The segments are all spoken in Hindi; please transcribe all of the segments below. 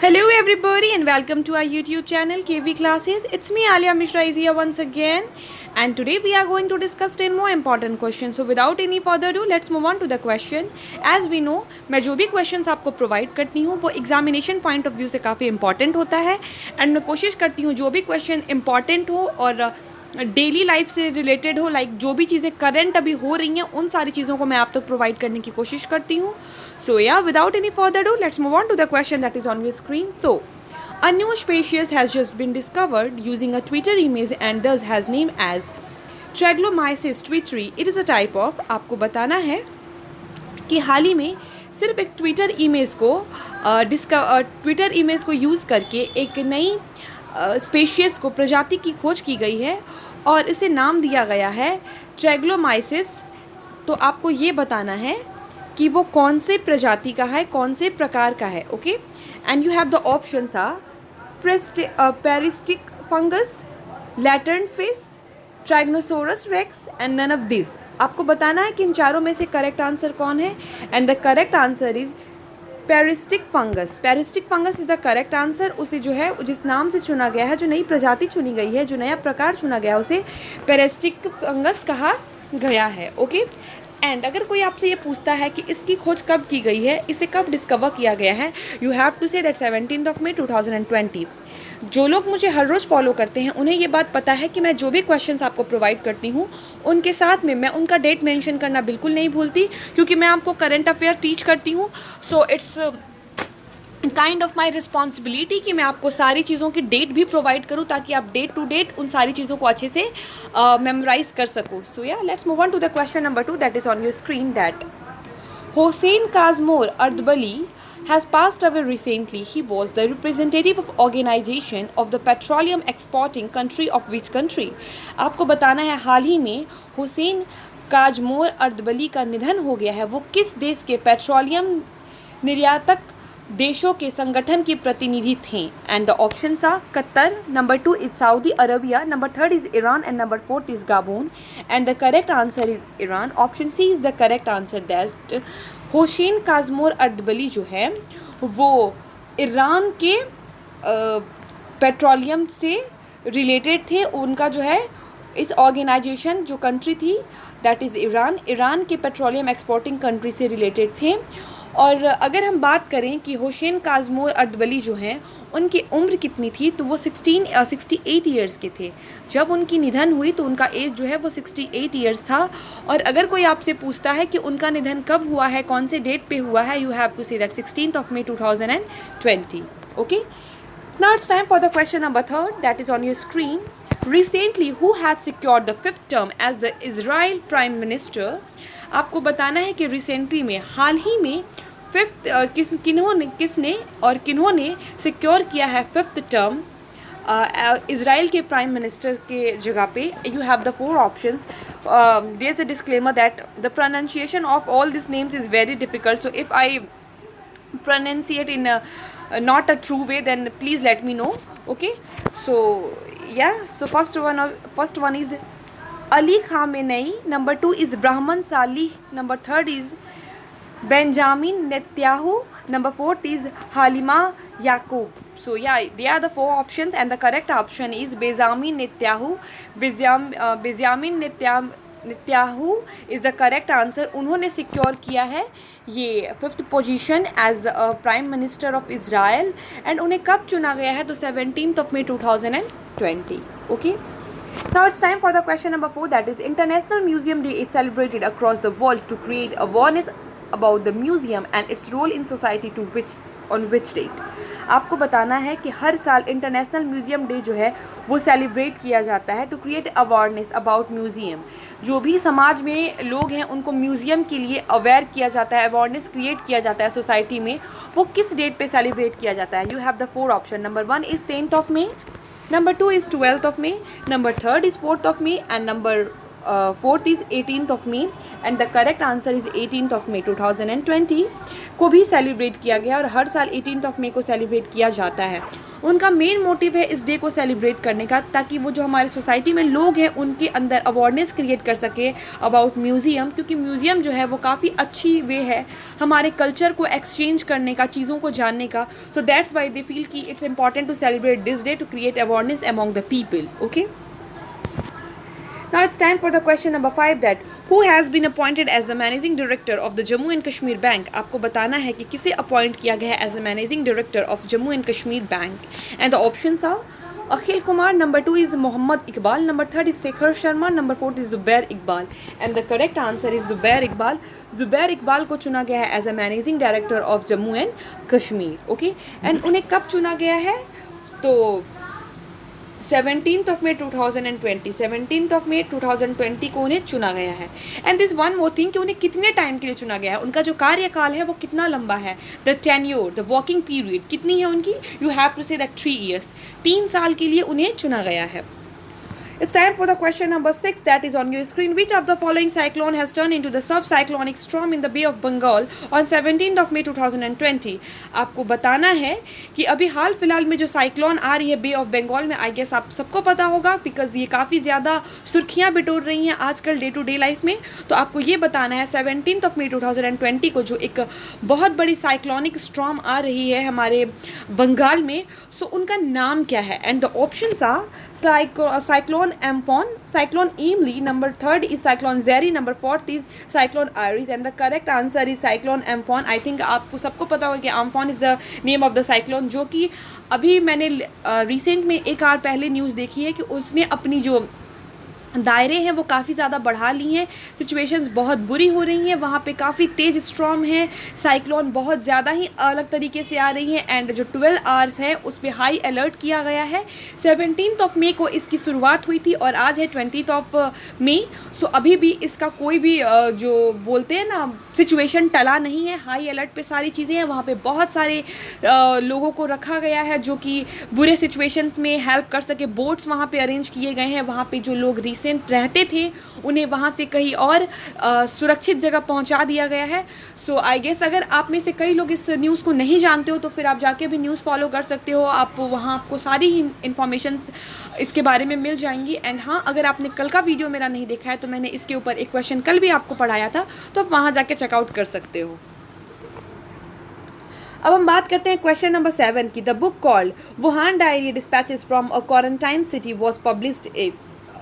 Hello everybody and welcome to our YouTube channel KV Classes. It's me Alia Mishra is here once again and today we are going to discuss 10 more important questions. So without any further ado let's move on to the question. As we know मैं जो भी questions आपको provide करती हूँ वो examination point of view से काफ़ी important होता है and मैं कोशिश करती हूँ जो भी question important हो और डेली लाइफ से रिलेटेड हो लाइक जो भी चीज़ें करंट अभी हो रही हैं उन सारी चीज़ों को मैं आप तक प्रोवाइड करने की कोशिश करती हूँ. सो या without any further do let's move on to the question that is on your screen. So a new species has just been discovered using a Twitter image and this has name as Troglomyces twitteri. It is a type of, आपको बताना है कि हाल ही में सिर्फ एक ट्विटर इमेज को यूज़ करके एक नई स्पेशियस को प्रजाति की खोज की गई है और इसे नाम दिया गया है ट्रैग्लोमाइसिस. तो आपको ये बताना है कि वो कौन से प्रजाति का है, कौन से प्रकार का है. Okay and you have the options are parasitic fungus, lantern fish, tyrannosaurus rex and none of this. आपको बताना है कि इन चारों में से करेक्ट आंसर कौन है and the correct answer is parasitic fungus. Parasitic fungus is the correct answer. उसे जो है जिस नाम से चुना गया है, जो नई प्रजाति चुनी गई है, जो नया प्रकार चुना गया है उसे पेरिस्टिक फंगस कहा गया है. ओके एंड अगर कोई आपसे ये पूछता है कि इसकी खोज कब की गई है, इसे कब डिस्कवर किया गया है, you have to say that 17 May 2020. जो लोग मुझे हर रोज़ फॉलो करते हैं उन्हें ये बात पता है कि मैं जो भी क्वेश्चंस आपको प्रोवाइड करती हूँ उनके साथ में मैं उनका डेट मेंशन करना बिल्कुल नहीं भूलती क्योंकि मैं आपको करंट अफेयर टीच करती हूँ. So it's kind of my responsibility कि मैं आपको सारी चीज़ों की डेट भी प्रोवाइड करूँ ताकि आप डेट टू डेट उन सारी चीज़ों को अच्छे से मेमोराइज कर सको. So yeah let's move on to the question number 2 that is on your screen. That Hossein Kazmour Ardbali has passed away recently. He was the representative of organization of the petroleum exporting country of which country? आपको बताना है हाल ही में हुसैन काजमोर अर्दबली का निधन हो गया है. वो किस देश के पेट्रोलियम निर्यातक देशों के संगठन के प्रतिनिधि थे. And the options are Qatar, number 2 is Saudi Arabia, number 3 is Iran and number 4 is Gabon. And the correct answer is Iran. Option C is the correct answer. That Hossein काजमोर अर्दबली जो है वो ईरान के पेट्रोलियम से रिलेटेड थे. उनका जो है इस ऑर्गेनाइजेशन जो कंट्री थी दैट इज़ ईरान के पेट्रोलियम एक्सपोर्टिंग कंट्री से रिलेटेड थे. और अगर हम बात करें कि होशेन काजमोर अर्दबली जो हैं उनकी उम्र कितनी थी तो वो 68 ईयर्स के थे. जब उनकी निधन हुई तो उनका एज जो है वो 68 ईयर्स था. और अगर कोई आपसे पूछता है कि उनका निधन कब हुआ है, कौन से डेट पे हुआ है, you have to say that 16 May 2020. Okay now it's time for the question number 3 that is on your screen. Recently, who had secured the 5th term as the Israel Prime Minister? आपको बताना है कि रिसेंटली में हाल ही में किन्होंने सिक्योर किया है 5th टर्म इसराइल के प्राइम मिनिस्टर के जगह पे. You have the 4 options. There is a disclaimer that the pronunciation of all this names is very difficult. So if I pronunciate in not a true way then please let me know. Okay so yeah, so first one is Ali Khamenei, number 2 is Brahman Salih, number 3 is Benjamin Netanyahu, number 4 is Halima Yaqub. So yeah, they are the 4 options and the correct option is Benjamin Netanyahu. Benjamin Netanyahu is the correct answer. उन्होंने सिक्योर किया है ये 5th position as prime minister of Israel. And उन्हें कब चुना गया है तो 17 May 2020. Okay now it's time for the question number 4 that is International Museum Day is celebrated across the world to create awareness about the museum and its role in society to on which date? आपको बताना है कि हर साल इंटरनेशनल म्यूज़ियम डे जो है वो सेलिब्रेट किया जाता है to create awareness about museum. जो भी समाज में लोग हैं उनको म्यूज़ियम के लिए अवेयर किया जाता है, अवेयरनेस क्रिएट किया जाता है सोसाइटी में. वो किस डेट पे सेलिब्रेट किया जाता है? You have the 4 option. Number 1 is 10th May, number 2 is 12th May, number 3 is 4th May and number fourth is 18th of May and the correct answer is 18th of May 2020 को भी सेलिब्रेट किया गया और हर साल 18th ऑफ मे को सेलिब्रेट किया जाता है। उनका मेन मोटिव है इस डे को सेलिब्रेट करने का, ताकि वो जो हमारे सोसाइटी में लोग हैं उनके अंदर अवेयरनेस क्रिएट कर सके अबाउट म्यूज़ियम, क्योंकि म्यूज़ियम जो है वो काफ़ी अच्छी वे है हमारे कल्चर को एक्सचेंज करने का, चीज़ों को जानने का। So that's why they feel कि it's important to celebrate this day to create awareness among the people. Okay, now it's time for the question number 5, that who has been appointed as the managing director of the Jammu and Kashmir Bank। आपको बताना है कि किसे अपॉइंट किया गया है as the managing director of Jammu and Kashmir Bank and the options are Akhil Kumar, number 2 is Mohammad Iqbal, number 3 is Shekhar Sharma, number 4 is Zubair Iqbal and the correct answer is Zubair Iqbal। Zubair Iqbal को चुना गया है as a managing director of Jammu and Kashmir। okay, and उन्हें कब चुना गया है? तो 17th of May 2020, 17th of May 2020 को उन्हें चुना गया है। And this one more thing कि उन्हें कितने टाइम के लिए चुना गया है, उनका जो कार्यकाल है वो कितना लंबा है, the tenure, the working period कितनी है उनकी, you have to say that 3 years, 3 साल के लिए उन्हें चुना गया है। It's time for the question number 6 that is on your screen. Which of the following cyclone has turned into the subcyclonic storm in the Bay of Bengal on 17th of May 2020? आपको बताना है कि अभी हाल फिलहाल में जो साइक्लोन आ रही है बे ऑफ बंगाल में, आई गेस आप सबको पता होगा बिकॉज ये काफ़ी ज़्यादा सुर्खियाँ बिटोर रही हैं आजकल डे टू डे लाइफ में। तो आपको ये बताना है 17th of May 2020 को जो एक बहुत बड़ी साइक्लोनिक स्टॉर्म आ रही है हमारे बंगाल में, सो उनका नाम क्या है? And the options are cyclone Amphan, cyclone Emily, number 3rd is cyclone Zeri, number 4th is cyclone Iris and the correct answer is cyclone Amphan। I think आपको सबको पता होगा कि Amphan is the name of the cyclone, जो कि अभी मैंने रिसेंट में एक आवर पहले न्यूज़ देखी है कि उसने अपनी जो दायरे हैं वो काफ़ी ज़्यादा बढ़ा ली हैं, सिचुएशंस बहुत बुरी हो रही हैं, वहाँ पे काफ़ी तेज़ स्टॉर्म है, साइक्लोन बहुत ज़्यादा ही अलग तरीके से आ रही है एंड जो 12 आवर्स है उस पर हाई अलर्ट किया गया है। 17th of May को इसकी शुरुआत हुई थी और आज है 20th of May। सो अभी भी इसका कोई भी जो बोलते हैं ना सिचुएशन टला नहीं है, हाई अलर्ट पे सारी चीज़ें हैं। वहाँ पे बहुत सारे लोगों को रखा गया है जो कि बुरे सिचुएशंस में हेल्प कर सके, बोट्स वहाँ पे अरेंज किए गए हैं, वहाँ पे जो लोग रहते थे उन्हें वहाँ से कहीं और सुरक्षित जगह पहुँचा दिया गया है। सो आई गेस अगर आप में से कई लोग इस न्यूज़ को नहीं जानते हो तो फिर आप जाके भी न्यूज़ फॉलो कर सकते हो, आप वहाँ आपको सारी ही इन्फॉर्मेशंस इसके बारे में मिल जाएंगी। एंड हाँ, अगर आपने कल का वीडियो मेरा नहीं देखा है तो मैंने इसके ऊपर एक क्वेश्चन कल भी आपको पढ़ाया था, तो आप वहाँ जाके चेकआउट कर सकते हो। अब हम बात करते हैं क्वेश्चन नंबर 7 की। The book called Wuhan diary dispatches from a quarantine city was published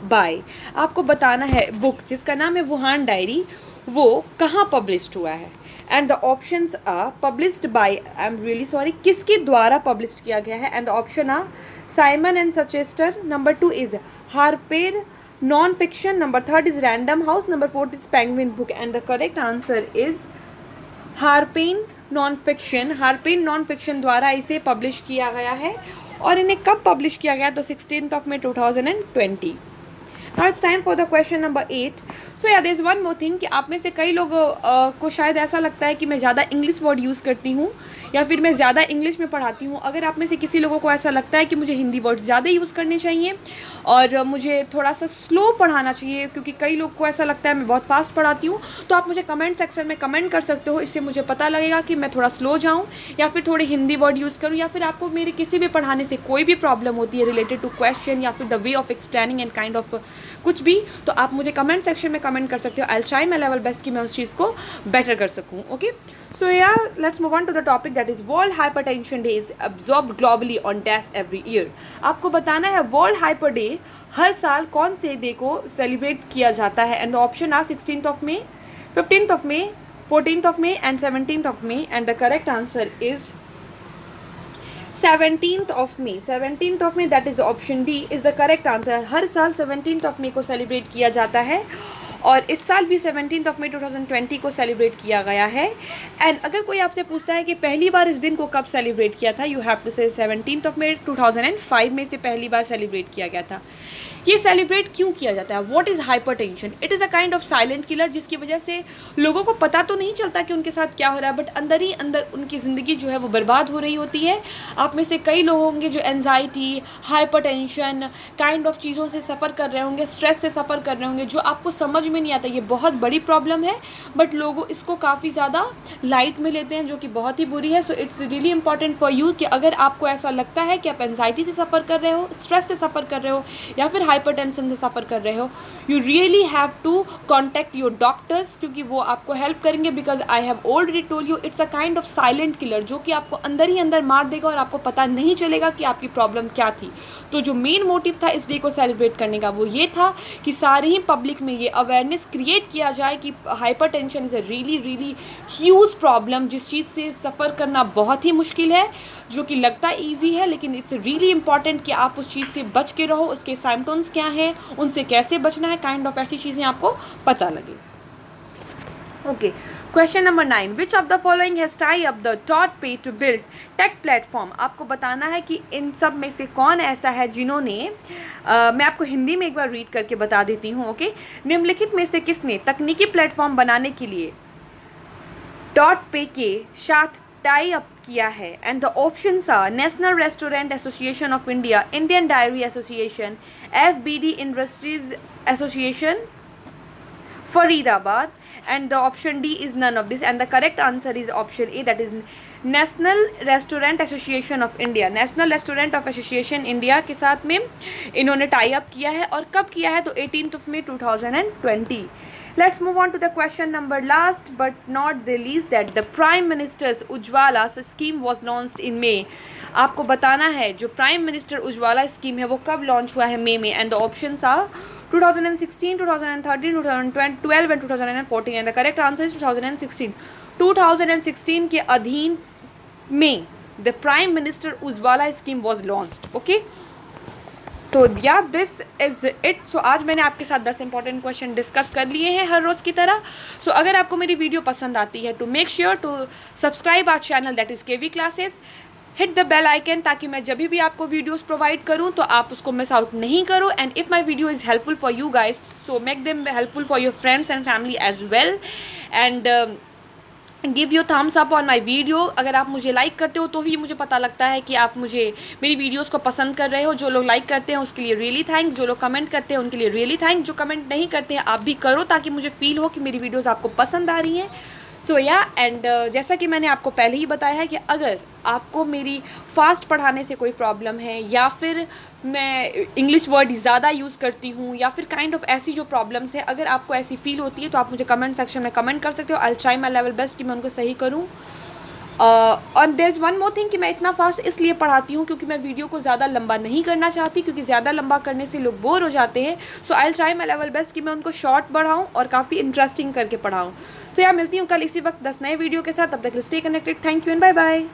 by. आपको बताना है बुक जिसका नाम है वुहान डायरी वो कहाँ पब्लिश्ड हुआ है। And the options are published by, I am really sorry, किसके द्वारा पब्लिश्ड किया गया है। And the option are Simon and Schuster, number 2 is Harper non fiction, number 3 is Random House, number 4 is Penguin book and the correct answer is Harper non fiction. Harper non fiction द्वारा इसे पब्लिश किया गया है और इन्हें कब पब्लिश किया गया? तो 16th of May 2020। Now it's time for the question number 8. So yeah, there's one more thing कि आप में से कई लोग को शायद ऐसा लगता है कि मैं ज़्यादा इंग्लिश वर्ड यूज़ करती हूँ या फिर मैं ज़्यादा इंग्लिश में पढ़ाती हूँ। अगर आप में से किसी लोगों को ऐसा लगता है कि मुझे हिंदी वर्ड्स ज़्यादा यूज़ करने चाहिए और मुझे थोड़ा सा स्लो पढ़ाना चाहिए, क्योंकि कई लोग को ऐसा लगता है मैं बहुत फास्ट पढ़ाती हूँ, तो आप मुझे कमेंट सेक्शन में कमेंट कर सकते हो। इससे मुझे पता लगेगा कि मैं थोड़ा स्लो जाऊँ या फिर थोड़े हिंदी वर्ड यूज़ करूँ, या फिर आपको मेरे किसी भी पढ़ाने से कोई भी प्रॉब्लम होती है रिलेटेड टू क्वेश्चन या फिर the way of explaining and kind of कुछ भी, तो आप मुझे कमेंट सेक्शन में कमेंट कर सकते हो। I will try my level best कि मैं उस चीज़ को बेटर कर सकूँ। ओके, सो यार let's move on to the topic that is world hypertension day is observed globally on dash every year. आपको बताना है वर्ल्ड हाइपर डे हर साल कौन से डे को सेलिब्रेट किया जाता है। And the option are 16th of May, 15th of May, 14th of May and 17th of May and the correct answer is 17th of May। 17th of May, that is option D is the correct answer। हर साल 17th of May को सेलिब्रेट किया जाता है और इस साल भी 17 मई 2020 को सेलिब्रेट किया गया है। एंड अगर कोई आपसे पूछता है कि पहली बार इस दिन को कब सेलिब्रेट किया था, यू हैव टू से 17 मई 2005 में से पहली बार सेलिब्रेट किया गया था। ये सेलिब्रेट क्यों किया जाता है? What is hypertension? It is a kind of silent killer, जिसकी वजह से लोगों को पता तो नहीं चलता कि उनके साथ क्या हो रहा है, बट अंदर ही अंदर उनकी ज़िंदगी जो है वो बर्बाद हो रही होती है। आप में से कई लोग होंगे जो एंजाइटी, हाइपरटेंशन काइंड ऑफ चीज़ों से सफ़र कर रहे होंगे, स्ट्रेस से सफ़र कर रहे होंगे, जो आपको समझ में नहीं आता। ये बहुत बड़ी प्रॉब्लम है, बट लोग इसको काफ़ी ज़्यादा लाइट में लेते हैं, जो कि बहुत ही बुरी है। So it's really important for you कि अगर आपको ऐसा लगता है कि आप एंजाइटी से सफ़र कर रहे हो, स्ट्रेस से सफ़र कर रहे हो, या फिर हाइपरटेंशन से सफ़र कर रहे हो, you really have to contact your doctors, क्योंकि वो आपको हेल्प करेंगे। Because I have already told you, it's a kind of silent killer, जो कि आपको अंदर ही अंदर मार देगा और आपको पता नहीं चलेगा कि आपकी प्रॉब्लम क्या थी। तो जो मेन मोटिव था इस डे को सेलिब्रेट करने का, वो ये था कि सारे ही पब्लिक में ये अवेयरनेस क्रिएट किया जाए कि hypertension is a really really huge problem, जिस चीज़ से सफ़र करना बहुत ही मुश्किल है, जो कि लगता ईजी है, लेकिन इट्स रियली इंपॉर्टेंट कि आप उस चीज़ से बच के रहो। उसके सिम्टम्स क्या हैं, उनसे कैसे बचना है, काइंड ऑफ ऐसी चीज़ें आपको पता लगे। Okay, question number 9, which of the following has tie up the dot पे टू बिल्ड टेक प्लेटफॉर्म? आपको बताना है कि इन सब में से कौन ऐसा है जिन्होंने मैं आपको हिंदी में एक बार रीड करके बता देती हूँ। ओके, निम्नलिखित में से किसने तकनीकी प्लेटफॉर्म बनाने के लिए डॉट पे के साथ टाई अप किया है? And the options are national restaurant association of India, Indian dairy association, FBD industries association, Faridabad, and the option D is none of this, and the correct answer is option A, that is national restaurant association of India. National restaurant of association India के साथ में इन्होंने टाई अप किया है, और कब किया है? तो 18 मई 2020। Let's move on to the question number last but not the least, that the Prime Minister's Ujjwala scheme was launched in May. आपको बताना है जो प्राइम मिनिस्टर उज्ज्वला स्कीम है वो कब लॉन्च हुआ है? मई में। And the options are 2016, 2013, 2012 and 2014, and the correct answer is 2016। 2016 के अधीन में the prime minister Ujjwala scheme was launched. Okay, तो या दिस इज इट। सो आज मैंने आपके साथ 10 इंपॉर्टेंट क्वेश्चन डिस्कस कर लिए हैं हर रोज़ की तरह। सो अगर आपको मेरी वीडियो पसंद आती है तो make sure to subscribe our channel, that is KV classes. Hit the bell icon, ताकि मैं जब भी आपको वीडियोस प्रोवाइड करूं तो आप उसको मिस आउट नहीं करो। And if my video is helpful for you guys, so make them helpful for your friends and family as well. And give you thumbs up on my video. अगर आप मुझे लाइक करते हो तो ही मुझे पता लगता है कि आप मुझे मेरी वीडियोस को पसंद कर रहे हो। जो लोग लाइक करते हैं उसके लिए रियली थैंक्स, जो लोग कमेंट करते हैं उनके लिए रियली थैंक्स, जो कमेंट नहीं करते हैं आप भी करो, ताकि मुझे फील हो कि मेरी वीडियोस आपको पसंद आ रही हैं। सो या एंड जैसा कि मैंने आपको पहले ही बताया है कि अगर आपको मेरी फास्ट पढ़ाने से कोई प्रॉब्लम है, या फिर मैं इंग्लिश वर्ड ज़्यादा यूज़ करती हूँ, या फिर काइंड ऑफ ऐसी जो प्रॉब्लम्स है, अगर आपको ऐसी फील होती है तो आप मुझे कमेंट सेक्शन में कमेंट कर सकते हो। I will try my level best कि मैं उनको सही करूँ। और there is one more thing कि मैं इतना फास्ट इसलिए पढ़ाती हूँ क्योंकि मैं वीडियो को ज़्यादा लंबा नहीं करना चाहती, क्योंकि ज़्यादा लंबा करने से लोग बोर हो जाते हैं। So I will try my level best कि मैं उनको शॉर्ट बढ़ाऊँ और काफ़ी इंटरेस्टिंग करके पढ़ाऊँ। सो यार मिलती हूँ कल इसी वक्त 10 नए वीडियो के साथ। तब तक stay connected. Thank you and bye bye.